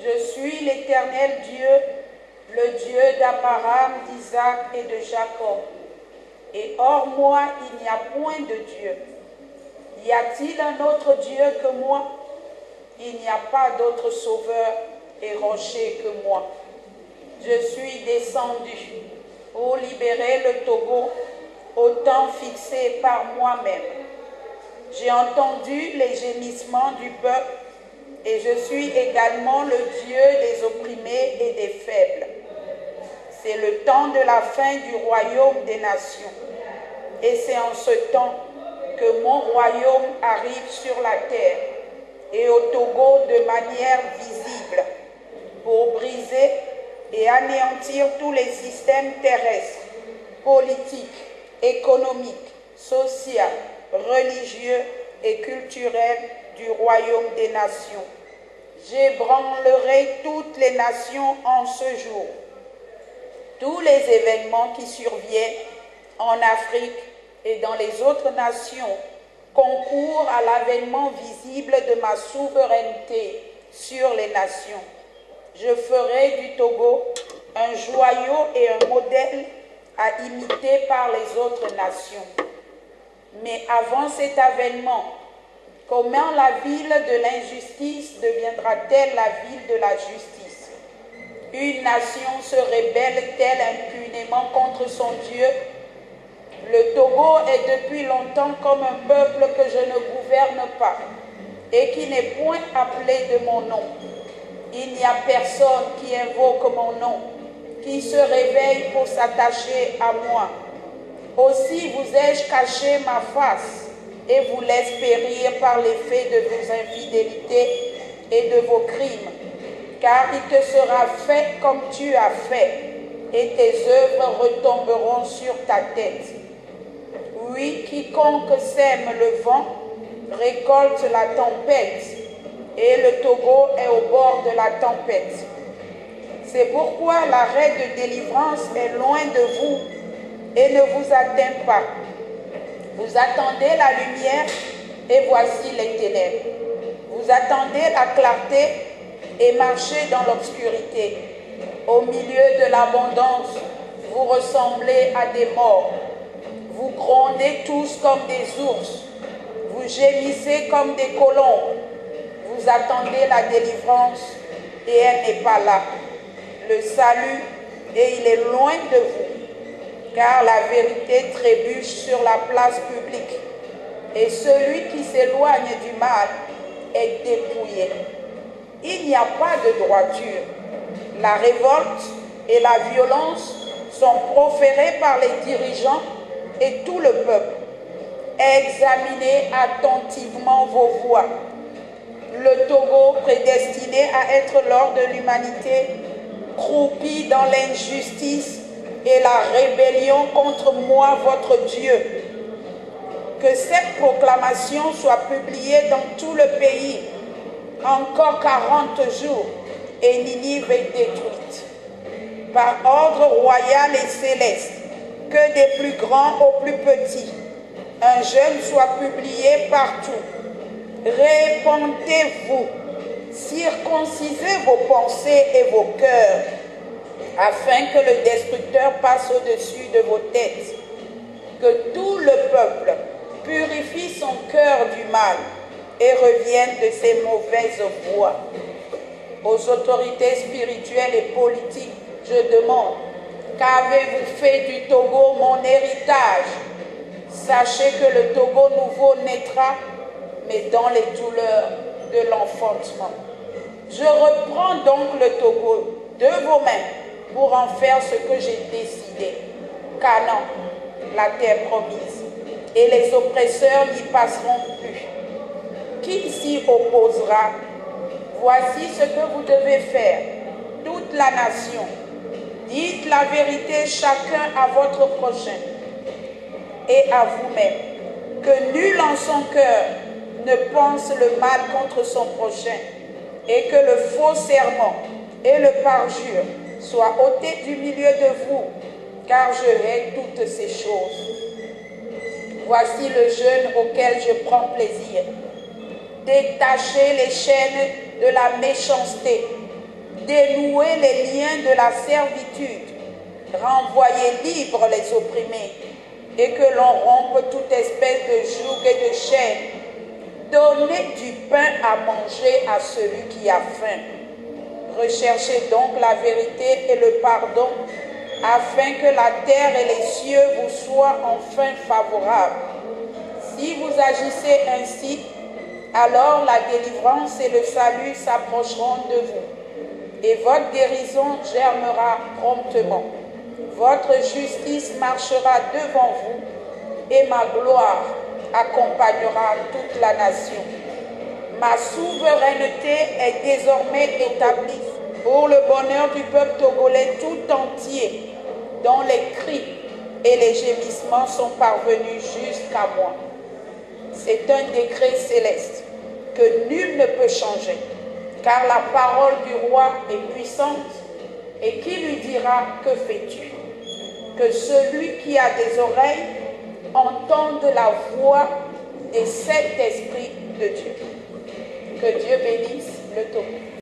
Je suis l'Éternel Dieu, le Dieu d'Abraham, d'Isaac et de Jacob. Et hors moi, il n'y a point de Dieu. Y a-t-il un autre Dieu que moi? Il n'y a pas d'autre sauveur et rocher que moi. Je suis descendu pour libérer le Togo au temps fixé par moi-même. J'ai entendu les gémissements du peuple et je suis également le Dieu des opprimés et des faibles. C'est le temps de la fin du royaume des nations. Et c'est en ce temps que mon royaume arrive sur la terre et au Togo de manière visible pour briser et anéantir tous les systèmes terrestres, politiques, économiques, sociaux, religieux et culturels du royaume des nations. J'ébranlerai toutes les nations en ce jour. Tous les événements qui surviennent en Afrique et dans les autres nations concourent à l'avènement visible de ma souveraineté sur les nations. Je ferai du Togo un joyau et un modèle à imiter par les autres nations. Mais avant cet avènement, comment la ville de l'injustice deviendra-t-elle la ville de la justice? Une nation se rebelle-t-elle impunément contre son Dieu? Le Togo est depuis longtemps comme un peuple que je ne gouverne pas et qui n'est point appelé de mon nom. Il n'y a personne qui invoque mon nom, qui se réveille pour s'attacher à moi. Aussi vous ai-je caché ma face et vous laisse périr par l'effet de vos infidélités et de vos crimes. Car il te sera fait comme tu as fait, et tes œuvres retomberont sur ta tête. Oui, quiconque sème le vent récolte la tempête, et le Togo est au bord de la tempête. C'est pourquoi l'arrêt de délivrance est loin de vous et ne vous atteint pas. Vous attendez la lumière et voici les ténèbres. Vous attendez la clarté et marchez dans l'obscurité. Au milieu de l'abondance, vous ressemblez à des morts. Vous grondez tous comme des ours. Vous gémissez comme des colombes. Vous attendez la délivrance et elle n'est pas là. Le salut et il est loin de vous. Car la vérité trébuche sur la place publique. Et celui qui s'éloigne du mal est dépouillé. Il n'y a pas de droiture. La révolte et la violence sont proférées par les dirigeants et tout le peuple. Examinez attentivement vos voies. Le Togo, prédestiné à être l'or de l'humanité, croupit dans l'injustice et la rébellion contre moi, votre Dieu. Que cette proclamation soit publiée dans tout le pays. Encore 40 jours et Ninive est détruite. Par ordre royal et céleste, que des plus grands aux plus petits, un jeûne soit publié partout. Répentez-vous, circoncisez vos pensées et vos cœurs, afin que le destructeur passe au-dessus de vos têtes. Que tout le peuple purifie son cœur du mal et revienne de ses mauvaises voies. Aux autorités spirituelles et politiques, je demande, qu'avez-vous fait du Togo mon héritage? Sachez que le Togo nouveau naîtra, mais dans les douleurs de l'enfantement. Je reprends donc le Togo de vos mains pour en faire ce que j'ai décidé. Canaan, la terre promise, et les oppresseurs n'y passeront plus. Qui s'y opposera? Voici ce que vous devez faire, toute la nation. Dites la vérité chacun à votre prochain et à vous-même, que nul en son cœur ne pense le mal contre son prochain, et que le faux serment et le parjure soient ôtés du milieu de vous, car je hais toutes ces choses. Voici le jeûne auquel je prends plaisir. Détachez les chaînes de la méchanceté, dénouer les liens de la servitude, renvoyer libres les opprimés, et que l'on rompe toute espèce de joug et de chaîne. Donnez du pain à manger à celui qui a faim. Recherchez donc la vérité et le pardon, afin que la terre et les cieux vous soient enfin favorables. Si vous agissez ainsi, alors la délivrance et le salut s'approcheront de vous, et votre guérison germera promptement. Votre justice marchera devant vous, et ma gloire accompagnera toute la nation. Ma souveraineté est désormais établie pour le bonheur du peuple togolais tout entier, dont les cris et les gémissements sont parvenus jusqu'à moi. C'est un décret céleste que nul ne peut changer, car la parole du roi est puissante, et qui lui dira « Que fais-tu » Que celui qui a des oreilles entende la voix des sept esprits de Dieu. Que Dieu bénisse le Togo.